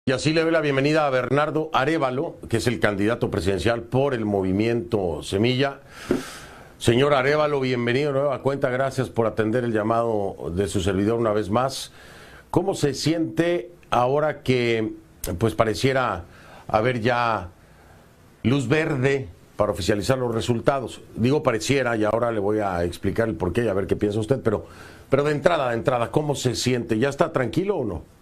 Y así le doy la bienvenida a Bernardo Arévalo, que es el candidato presidencial por el Movimiento Semilla. Señor Arévalo, bienvenido de nueva cuenta, gracias por atender el llamado de su servidor una vez más. ¿Cómo se siente ahora que pues pareciera haber ya luz verde para oficializar los resultados? Digo pareciera y ahora le voy a explicar el porqué y a ver qué piensa usted, pero de entrada, ¿cómo se siente? ¿Ya está tranquilo o no?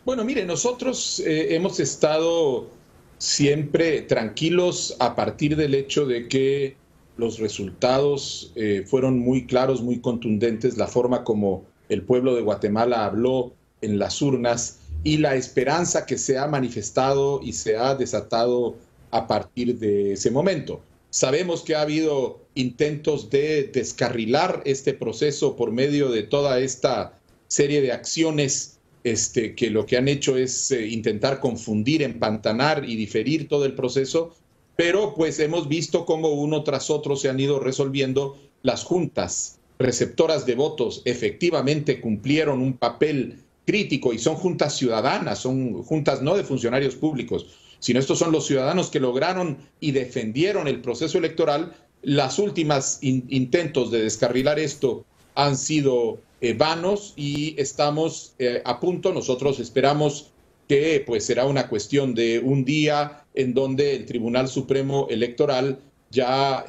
Bueno, mire, nosotros hemos estado siempre tranquilos a partir del hecho de que los resultados fueron muy claros, muy contundentes, la forma como el pueblo de Guatemala habló en las urnas y la esperanza que se ha manifestado y se ha desatado a partir de ese momento. Sabemos que ha habido intentos de descarrilar este proceso por medio de toda esta serie de acciones que lo que han hecho es intentar confundir, empantanar y diferir todo el proceso, pero pues hemos visto cómo uno tras otro se han ido resolviendo. Las juntas receptoras de votos efectivamente cumplieron un papel crítico y son juntas ciudadanas, son juntas no de funcionarios públicos, sino estos son los ciudadanos que lograron y defendieron el proceso electoral. Las últimas intentos de descarrilar esto han sido vanos y estamos a punto. Nosotros esperamos que pues será una cuestión de un día en donde el Tribunal Supremo Electoral ya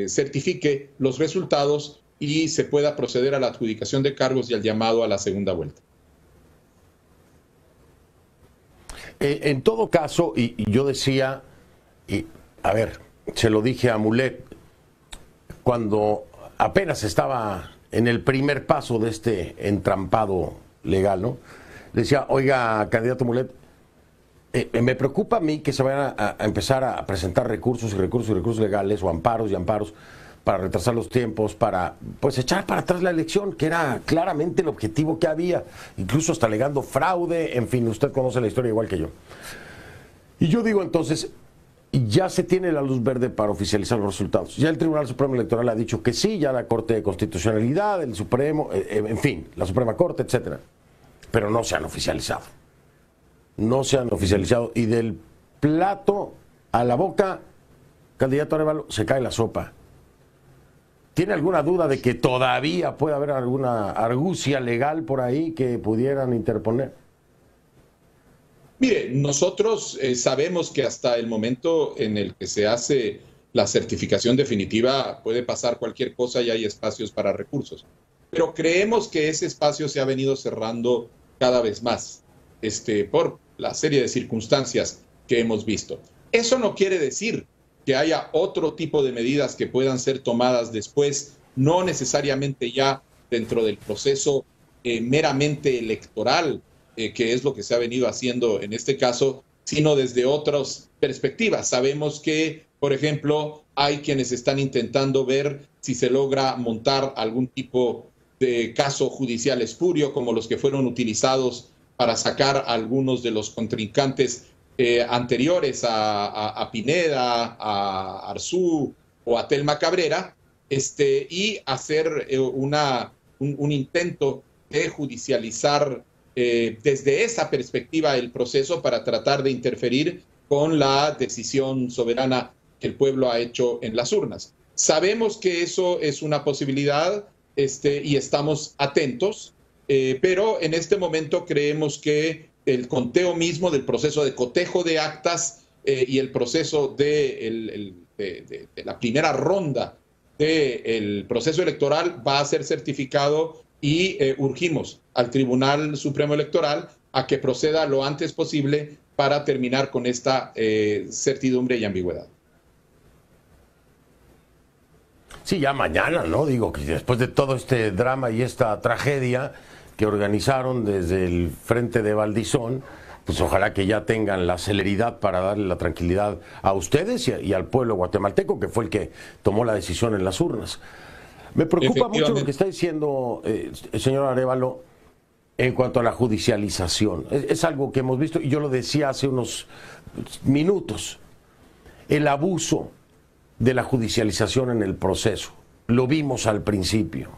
certifique los resultados y se pueda proceder a la adjudicación de cargos y al llamado a la segunda vuelta. En todo caso, y yo decía, a ver, se lo dije a Mulet, cuando apenas estaba en el primer paso de este entrampado legal, ¿no? Decía, oiga, candidato Mulet, me preocupa a mí que se vayan a empezar a presentar recursos legales o amparos y amparos para retrasar los tiempos, para pues echar para atrás la elección, que era claramente el objetivo que había, incluso hasta alegando fraude, en fin, usted conoce la historia igual que yo. Y yo digo entonces, ya se tiene la luz verde para oficializar los resultados. Ya el Tribunal Supremo Electoral ha dicho que sí, ya la Corte de Constitucionalidad, el Supremo, en fin, la Suprema Corte, etcétera. Pero no se han oficializado. No se han oficializado. Y del plato a la boca, candidato Arévalo, se cae la sopa. ¿Tiene alguna duda de que todavía puede haber alguna argucia legal por ahí que pudieran interponer? Mire, nosotros sabemos que hasta el momento en el que se hace la certificación definitiva puede pasar cualquier cosa y hay espacios para recursos. Pero creemos que ese espacio se ha venido cerrando cada vez más por la serie de circunstancias que hemos visto. Eso no quiere decir que haya otro tipo de medidas que puedan ser tomadas después, no necesariamente ya dentro del proceso meramente electoral, que es lo que se ha venido haciendo en este caso, sino desde otras perspectivas. Sabemos que, por ejemplo, hay quienes están intentando ver si se logra montar algún tipo de caso judicial espurio, como los que fueron utilizados para sacar a algunos de los contrincantes anteriores a Pineda, a Arzú o a Telma Cabrera, y hacer un intento de judicializar desde esa perspectiva el proceso para tratar de interferir con la decisión soberana que el pueblo ha hecho en las urnas. Sabemos que eso es una posibilidad y estamos atentos, pero en este momento creemos que el conteo mismo del proceso de cotejo de actas y el proceso de la primera ronda del proceso electoral va a ser certificado y urgimos al Tribunal Supremo Electoral a que proceda lo antes posible para terminar con esta certidumbre y ambigüedad. Sí, ya mañana, ¿no? Digo que después de todo este drama y esta tragedia que organizaron desde el frente de Valdizón, pues ojalá que ya tengan la celeridad para darle la tranquilidad a ustedes y al pueblo guatemalteco, que fue el que tomó la decisión en las urnas. Me preocupa mucho lo que está diciendo el señor Arévalo en cuanto a la judicialización. Es algo que hemos visto, y yo lo decía hace unos minutos, el abuso de la judicialización en el proceso. Lo vimos al principio.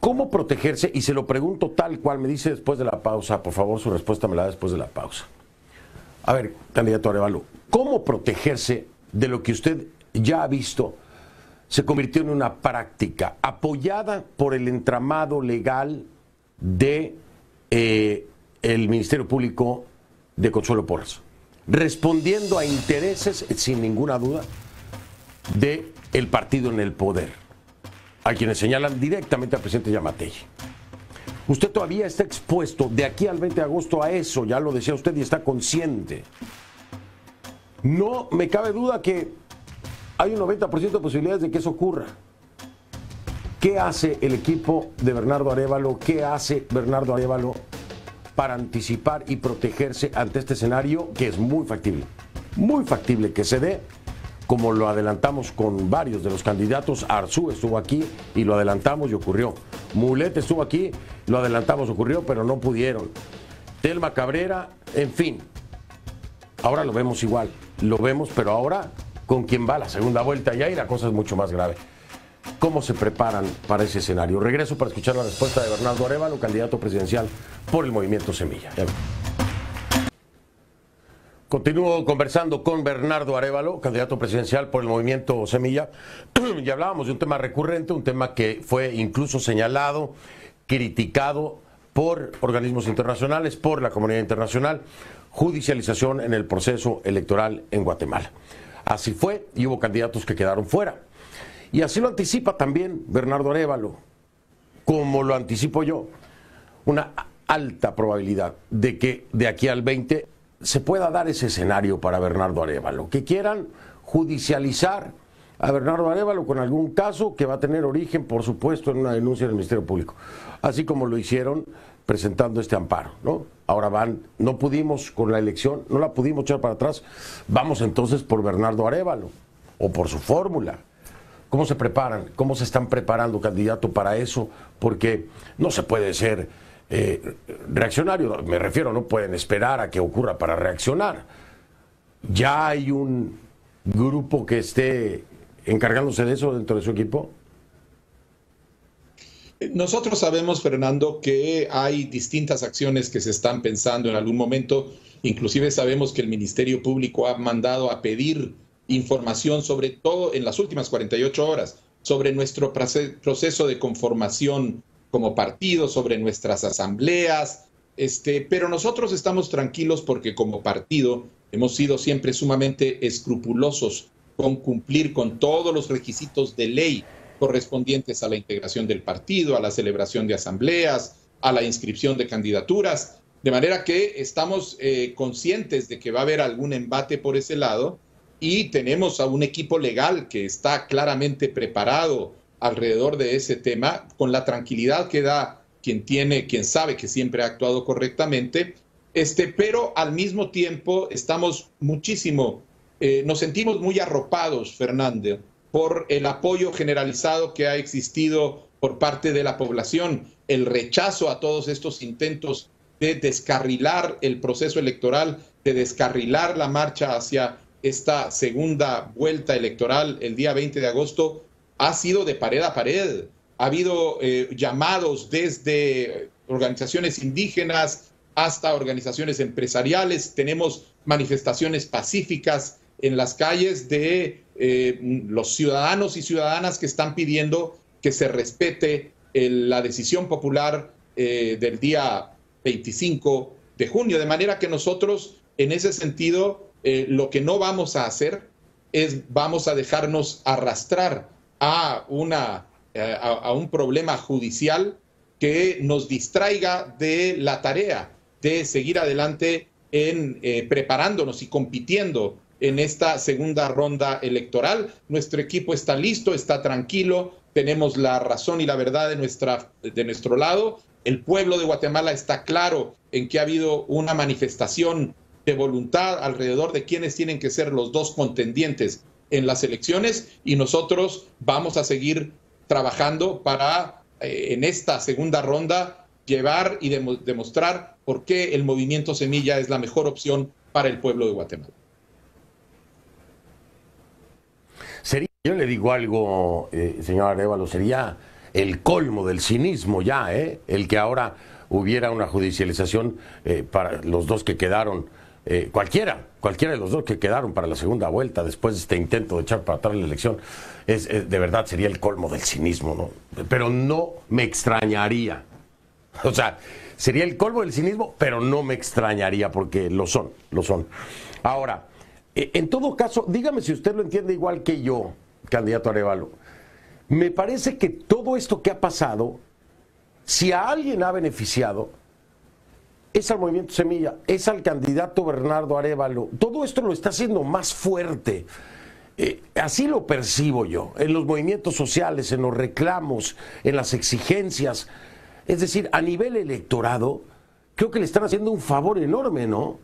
¿Cómo protegerse? Y se lo pregunto tal cual, me dice después de la pausa, por favor, su respuesta me la da después de la pausa. A ver, candidato Arévalo, ¿cómo protegerse de lo que usted ya ha visto se convirtió en una práctica apoyada por el entramado legal de el Ministerio Público de Consuelo Porras, respondiendo a intereses, sin ninguna duda, de el partido en el poder, a quienes señalan directamente al presidente Yamatei? Usted todavía está expuesto de aquí al 20 de agosto a eso, ya lo decía usted y está consciente. No me cabe duda que hay un 90% de posibilidades de que eso ocurra. ¿Qué hace el equipo de Bernardo Arévalo? ¿Qué hace Bernardo Arévalo para anticipar y protegerse ante este escenario que es muy factible que se dé, como lo adelantamos con varios de los candidatos? Arzú estuvo aquí y lo adelantamos y ocurrió. Mulet estuvo aquí, lo adelantamos, ocurrió, pero no pudieron. Telma Cabrera, en fin. Ahora lo vemos igual, lo vemos, pero ahora con quien va a la segunda vuelta y ahí la cosa es mucho más grave. ¿Cómo se preparan para ese escenario? Regreso para escuchar la respuesta de Bernardo Arévalo, candidato presidencial por el Movimiento Semilla. Continúo conversando con Bernardo Arévalo, candidato presidencial por el Movimiento Semilla, y hablábamos de un tema recurrente, un tema que fue incluso señalado, criticado por organismos internacionales, por la comunidad internacional: judicialización en el proceso electoral en Guatemala. Así fue, y hubo candidatos que quedaron fuera. Y así lo anticipa también Bernardo Arévalo, como lo anticipo yo. Una alta probabilidad de que de aquí al 20 se pueda dar ese escenario para Bernardo Arévalo, que quieran judicializar a Bernardo Arévalo con algún caso que va a tener origen, por supuesto, en una denuncia del Ministerio Público, así como lo hicieron presentando este amparo, ¿no? Ahora van, no pudimos con la elección, no la pudimos echar para atrás, vamos entonces por Bernardo Arévalo o por su fórmula. ¿Cómo se preparan? ¿Cómo se están preparando, candidato, para eso? Porque no se puede ser reaccionario, me refiero, no pueden esperar a que ocurra para reaccionar. ¿Ya hay un grupo que esté encargándose de eso dentro de su equipo? Nosotros sabemos, Fernando, que hay distintas acciones que se están pensando en algún momento. Inclusive sabemos que el Ministerio Público ha mandado a pedir información, sobre todo en las últimas 48 horas, sobre nuestro proceso de conformación como partido, sobre nuestras asambleas, pero nosotros estamos tranquilos porque como partido hemos sido siempre sumamente escrupulosos con cumplir con todos los requisitos de ley correspondientes a la integración del partido, a la celebración de asambleas, a la inscripción de candidaturas, de manera que estamos conscientes de que va a haber algún embate por ese lado y tenemos a un equipo legal que está claramente preparado alrededor de ese tema, con la tranquilidad que da quien sabe que siempre ha actuado correctamente, pero al mismo tiempo estamos nos sentimos muy arropados, Fernando, por el apoyo generalizado que ha existido por parte de la población, el rechazo a todos estos intentos de descarrilar el proceso electoral, de descarrilar la marcha hacia esta segunda vuelta electoral el día 20 de agosto, ha sido de pared a pared. Ha habido llamados desde organizaciones indígenas hasta organizaciones empresariales. Tenemos manifestaciones pacíficas en las calles de los ciudadanos y ciudadanas que están pidiendo que se respete la decisión popular del día 25 de junio. De manera que nosotros, en ese sentido, lo que no vamos a hacer es vamos a dejarnos arrastrar a un problema judicial que nos distraiga de la tarea de seguir adelante en preparándonos y compitiendo en esta segunda ronda electoral. Nuestro equipo está listo, está tranquilo, tenemos la razón y la verdad de nuestro lado. El pueblo de Guatemala está claro en que ha habido una manifestación de voluntad alrededor de quienes tienen que ser los dos contendientes en las elecciones, y nosotros vamos a seguir trabajando para, en esta segunda ronda, llevar y demostrar por qué el Movimiento Semilla es la mejor opción para el pueblo de Guatemala. Yo le digo algo, señor Arévalo, sería el colmo del cinismo ya, el que ahora hubiera una judicialización para los dos que quedaron, cualquiera de los dos que quedaron para la segunda vuelta después de este intento de echar para atrás la elección, de verdad sería el colmo del cinismo, ¿no? Pero no me extrañaría, o sea, sería el colmo del cinismo, pero no me extrañaría porque lo son. Ahora, en todo caso, dígame si usted lo entiende igual que yo, candidato Arévalo. Me parece que todo esto que ha pasado, si a alguien ha beneficiado, es al Movimiento Semilla, es al candidato Bernardo Arévalo. Todo esto lo está haciendo más fuerte. Así lo percibo yo, en los movimientos sociales, en los reclamos, en las exigencias. Es decir, a nivel electorado, creo que le están haciendo un favor enorme, ¿no?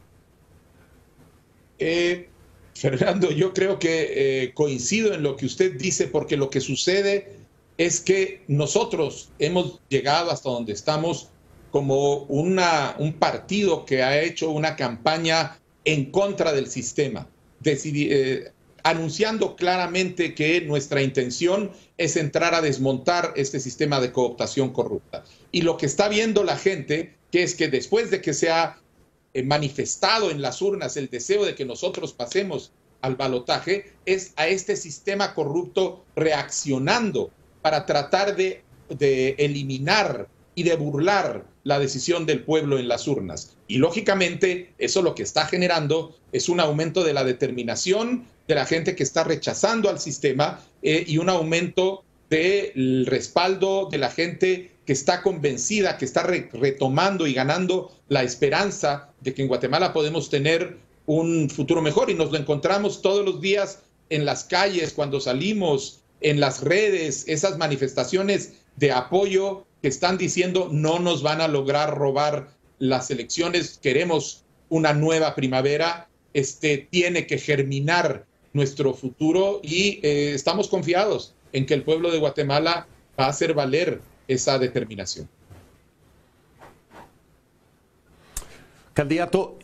Fernando, yo creo que coincido en lo que usted dice, porque lo que sucede es que nosotros hemos llegado hasta donde estamos como un partido que ha hecho una campaña en contra del sistema, anunciando claramente que nuestra intención es entrar a desmontar este sistema de cooptación corrupta. Y lo que está viendo la gente, que es que después de que se ha manifestado en las urnas el deseo de que nosotros pasemos al balotaje, es a este sistema corrupto reaccionando para tratar de eliminar y de burlar la decisión del pueblo en las urnas. Y lógicamente eso lo que está generando es un aumento de la determinación de la gente que está rechazando al sistema y un aumento del respaldo de la gente que está convencida, que está retomando y ganando la esperanza de que en Guatemala podemos tener un futuro mejor. Y nos lo encontramos todos los días en las calles, cuando salimos, en las redes, esas manifestaciones de apoyo que están diciendo no nos van a lograr robar las elecciones, queremos una nueva primavera, tiene que germinar nuestro futuro y estamos confiados en que el pueblo de Guatemala va a hacer valer esa determinación. Candidato,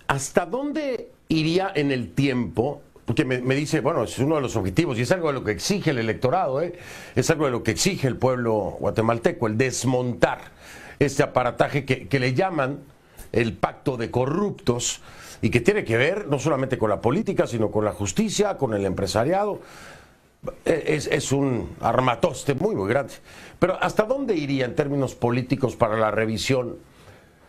¿hasta dónde iría en el tiempo? Porque me dice, bueno, es uno de los objetivos y es algo de lo que exige el electorado, es algo de lo que exige el pueblo guatemalteco, el desmontar este aparataje que le llaman el pacto de corruptos y que tiene que ver no solamente con la política, sino con la justicia, con el empresariado. Es un armatoste muy, muy grande. Pero ¿hasta dónde iría en términos políticos para la revisión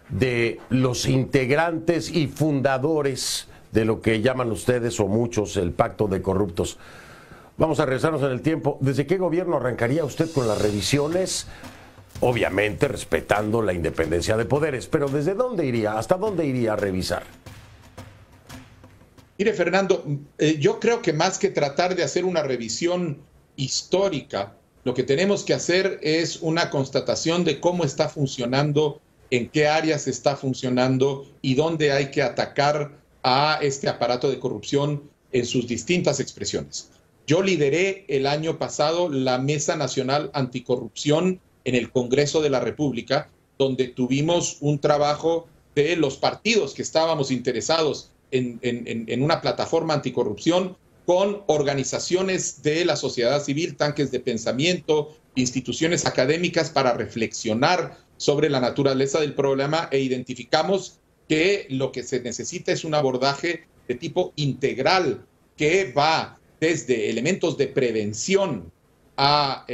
de los integrantes y fundadores de lo que llaman ustedes o muchos el pacto de corruptos? Vamos a regresarnos en el tiempo. ¿Desde qué gobierno arrancaría usted con las revisiones? Obviamente respetando la independencia de poderes, pero ¿desde dónde iría? ¿Hasta dónde iría a revisar? Mire, Fernando, yo creo que más que tratar de hacer una revisión histórica, lo que tenemos que hacer es una constatación de cómo está funcionando, en qué áreas está funcionando y dónde hay que atacar a este aparato de corrupción en sus distintas expresiones. Yo lideré el año pasado la Mesa Nacional Anticorrupción en el Congreso de la República, donde tuvimos un trabajo de los partidos que estábamos interesados en una plataforma anticorrupción con organizaciones de la sociedad civil, tanques de pensamiento, instituciones académicas para reflexionar sobre la naturaleza del problema e identificamos que lo que se necesita es un abordaje de tipo integral que va desde elementos de prevención a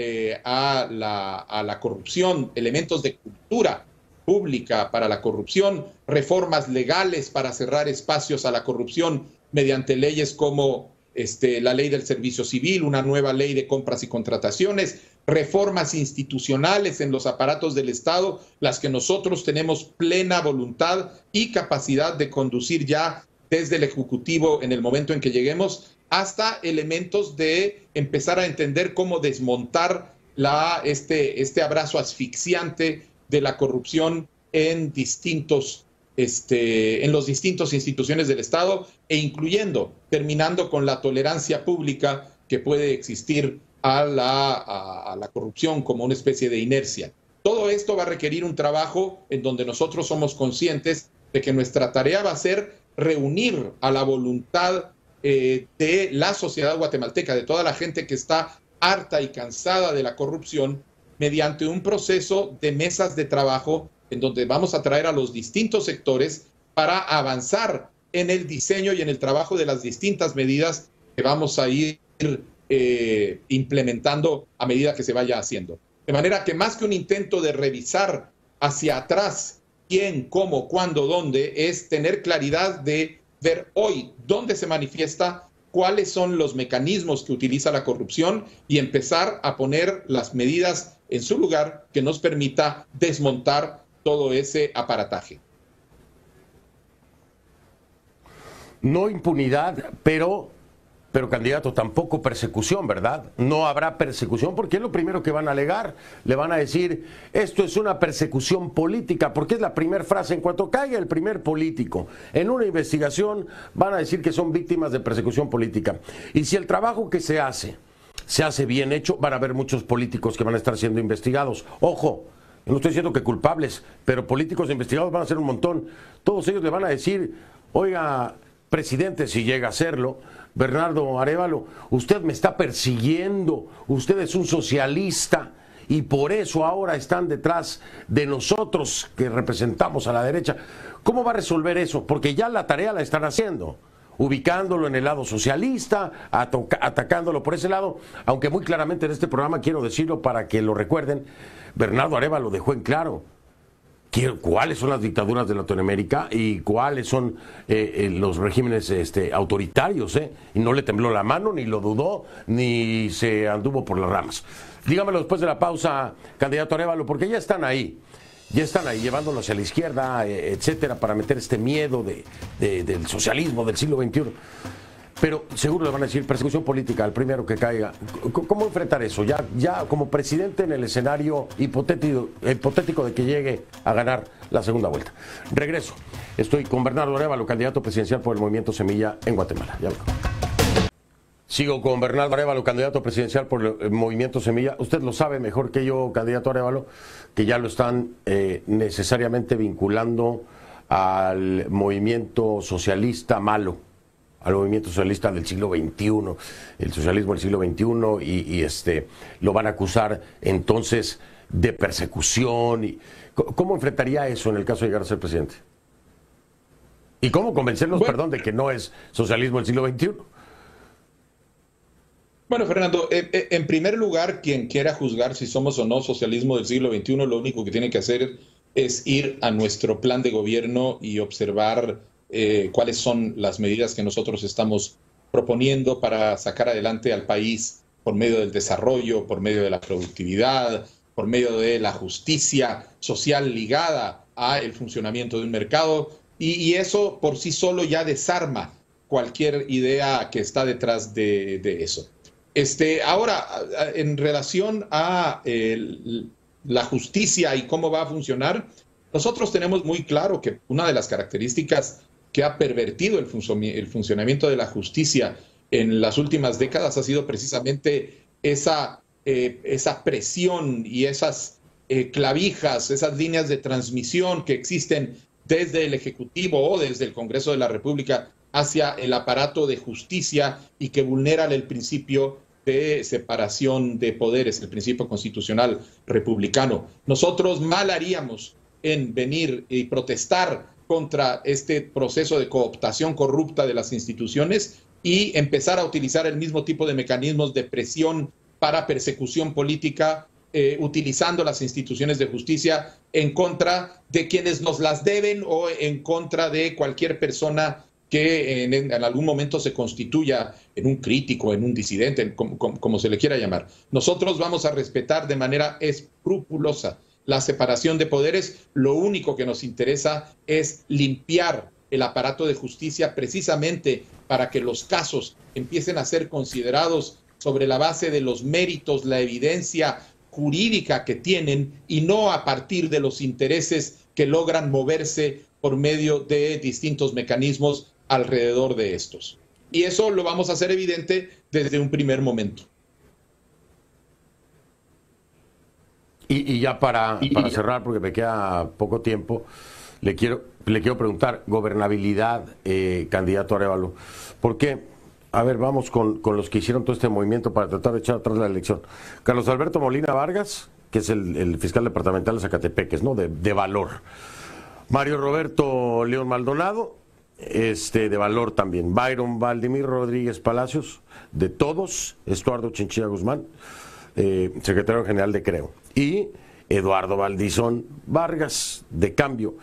la corrupción, elementos de cultura pública para la corrupción, reformas legales para cerrar espacios a la corrupción mediante leyes como la ley del servicio civil, una nueva ley de compras y contrataciones, reformas institucionales en los aparatos del Estado, las que nosotros tenemos plena voluntad y capacidad de conducir ya desde el Ejecutivo en el momento en que lleguemos, hasta elementos de empezar a entender cómo desmontar este abrazo asfixiante de la corrupción en los distintos instituciones del Estado e incluyendo, terminando con la tolerancia pública que puede existir a la corrupción como una especie de inercia. Todo esto va a requerir un trabajo en donde nosotros somos conscientes de que nuestra tarea va a ser reunir a la voluntad de la sociedad guatemalteca, de toda la gente que está harta y cansada de la corrupción, mediante un proceso de mesas de trabajo en donde vamos a traer a los distintos sectores para avanzar en el diseño y en el trabajo de las distintas medidas que vamos a ir implementando a medida que se vaya haciendo. De manera que más que un intento de revisar hacia atrás quién, cómo, cuándo, dónde, es tener claridad de ver hoy dónde se manifiesta, cuáles son los mecanismos que utiliza la corrupción y empezar a poner las medidas en su lugar que nos permita desmontar todo ese aparataje. No impunidad, pero candidato, tampoco persecución, ¿verdad? No habrá persecución porque es lo primero que van a alegar. Le van a decir, esto es una persecución política, porque es la primera frase. En cuanto caiga el primer político en una investigación, van a decir que son víctimas de persecución política. Y si el trabajo que se hace bien hecho, van a haber muchos políticos que van a estar siendo investigados. Ojo, no estoy diciendo que culpables, pero políticos investigados van a ser un montón. Todos ellos le van a decir, oiga, presidente, si llega a serlo, Bernardo Arévalo, usted me está persiguiendo, usted es un socialista y por eso ahora están detrás de nosotros que representamos a la derecha. ¿Cómo va a resolver eso? Porque ya la tarea la están haciendo, ubicándolo en el lado socialista, atacándolo por ese lado, aunque muy claramente en este programa, quiero decirlo para que lo recuerden, Bernardo Arévalo dejó en claro cuáles son las dictaduras de Latinoamérica y cuáles son los regímenes autoritarios, y no le tembló la mano, ni lo dudó, ni se anduvo por las ramas. Dígamelo después de la pausa, candidato Arévalo, porque ya están ahí llevándonos hacia la izquierda, etcétera, para meter este miedo del socialismo del siglo XXI. Pero seguro le van a decir persecución política al primero que caiga. ¿Cómo enfrentar eso? Ya como presidente en el escenario hipotético de que llegue a ganar la segunda vuelta. Regreso. Estoy con Bernardo Arévalo, candidato presidencial por el Movimiento Semilla en Guatemala. Ya vengo. Sigo con Bernardo Arévalo, candidato presidencial por el Movimiento Semilla. Usted lo sabe mejor que yo, candidato Arévalo, que ya lo están necesariamente vinculando al movimiento socialista malo, al movimiento socialista del siglo XXI, el socialismo del siglo XXI, y lo van a acusar entonces de persecución. ¿Cómo enfrentaría eso en el caso de llegar a ser presidente? ¿Y cómo convencernos, de que no es socialismo del siglo XXI? Bueno, Fernando, en primer lugar, quien quiera juzgar si somos o no socialismo del siglo XXI, lo único que tiene que hacer es ir a nuestro plan de gobierno y observar cuáles son las medidas que nosotros estamos proponiendo para sacar adelante al país por medio del desarrollo, por medio de la productividad, por medio de la justicia social ligada al funcionamiento de un mercado, y eso por sí solo ya desarma cualquier idea que está detrás de eso. Ahora, en relación a la justicia y cómo va a funcionar, nosotros tenemos muy claro que una de las características que ha pervertido el funcionamiento de la justicia en las últimas décadas ha sido precisamente esa presión y esas clavijas, esas líneas de transmisión que existen desde el Ejecutivo o desde el Congreso de la República hacia el aparato de justicia y que vulneran el principio de separación de poderes, el principio constitucional republicano. Nosotros mal haríamos en venir y protestar contra este proceso de cooptación corrupta de las instituciones y empezar a utilizar el mismo tipo de mecanismos de presión para persecución política, utilizando las instituciones de justicia en contra de quienes nos las deben o en contra de cualquier persona que en algún momento se constituya en un crítico, en un disidente, como se le quiera llamar. Nosotros vamos a respetar de manera escrupulosa la separación de poderes. Lo único que nos interesa es limpiar el aparato de justicia precisamente para que los casos empiecen a ser considerados sobre la base de los méritos, la evidencia jurídica que tienen y no a partir de los intereses que logran moverse por medio de distintos mecanismos alrededor de estos. Y eso lo vamos a hacer evidente desde un primer momento. Y ya para cerrar, porque me queda poco tiempo, le quiero preguntar, gobernabilidad, candidato Arévalo, ¿por qué? A ver, vamos con los que hicieron todo este movimiento para tratar de echar atrás la elección. Carlos Alberto Molina Vargas, que es el fiscal departamental de Zacatepeques, ¿no? De valor. Mario Roberto León Maldonado, de valor también. Byron Valdemir Rodríguez Palacios, de todos. Estuardo Chinchilla Guzmán, secretario general de Creo. Y Eduardo Valdizón Vargas, de Cambio.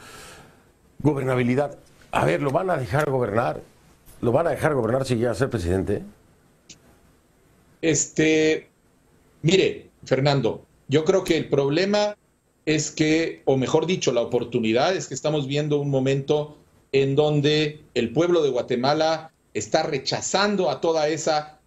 Gobernabilidad. A ver, ¿lo van a dejar gobernar? ¿Lo van a dejar gobernar si llega a ser presidente? Mire, Fernando, yo creo que el problema es que, o mejor dicho, la oportunidad es que estamos viendo un momento en donde el pueblo de Guatemala está rechazando a toda esa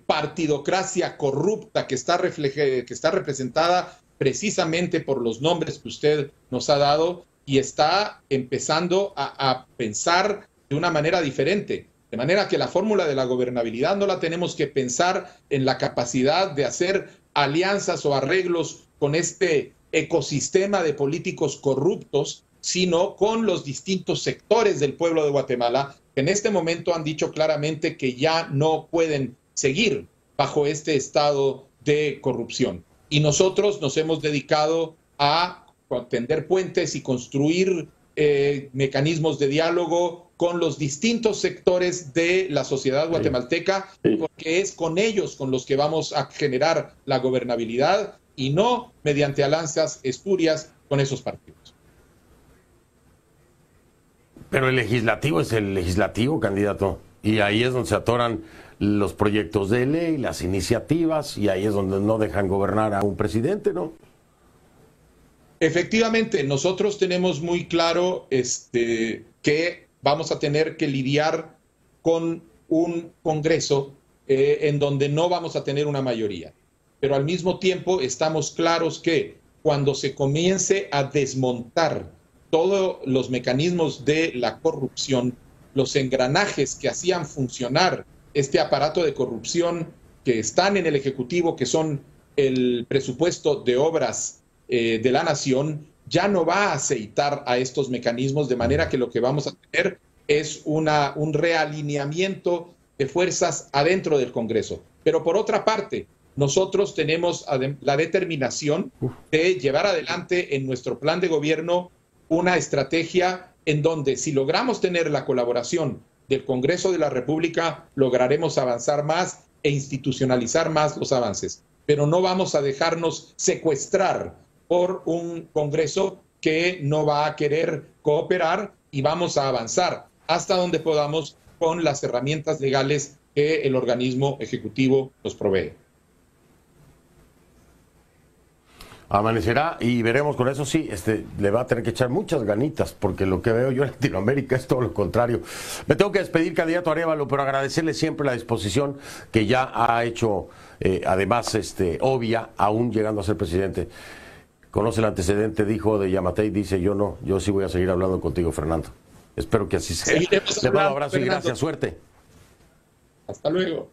partidocracia corrupta que está representada precisamente por los nombres que usted nos ha dado y está empezando a pensar de una manera diferente. De manera que la fórmula de la gobernabilidad no la tenemos que pensar en la capacidad de hacer alianzas o arreglos con este ecosistema de políticos corruptos, sino con los distintos sectores del pueblo de Guatemala que en este momento han dicho claramente que ya no pueden seguir bajo este estado de corrupción. Y nosotros nos hemos dedicado a tender puentes y construir mecanismos de diálogo con los distintos sectores de la sociedad guatemalteca, porque es con ellos con los que vamos a generar la gobernabilidad y no mediante alianzas espurias con esos partidos. Pero el legislativo es el legislativo, candidato, y ahí es donde se atoran los proyectos de ley, las iniciativas, y ahí es donde no dejan gobernar a un presidente, ¿no? Efectivamente, nosotros tenemos muy claro que vamos a tener que lidiar con un Congreso en donde no vamos a tener una mayoría. Pero al mismo tiempo estamos claros que cuando se comience a desmontar todos los mecanismos de la corrupción, los engranajes que hacían funcionar este aparato de corrupción que están en el Ejecutivo, que son el presupuesto de obras de la nación, ya no va a aceitar a estos mecanismos, de manera que lo que vamos a tener es un realineamiento de fuerzas adentro del Congreso. Pero por otra parte, nosotros tenemos la determinación de llevar adelante en nuestro plan de gobierno una estrategia en donde, si logramos tener la colaboración del Congreso de la República, lograremos avanzar más e institucionalizar más los avances. Pero no vamos a dejarnos secuestrar por un Congreso que no va a querer cooperar, y vamos a avanzar hasta donde podamos con las herramientas legales que el organismo ejecutivo nos provee. Amanecerá y veremos con eso, sí, le va a tener que echar muchas ganitas, porque lo que veo yo en Latinoamérica es todo lo contrario. Me tengo que despedir, candidato Arévalo, pero agradecerle siempre la disposición que ya ha hecho, además, obvia, aún llegando a ser presidente. Conoce el antecedente, dijo de Yamatei, dice yo sí voy a seguir hablando contigo, Fernando. Espero que así sea. Le mando un abrazo, Fernando, y gracias, suerte. Hasta luego.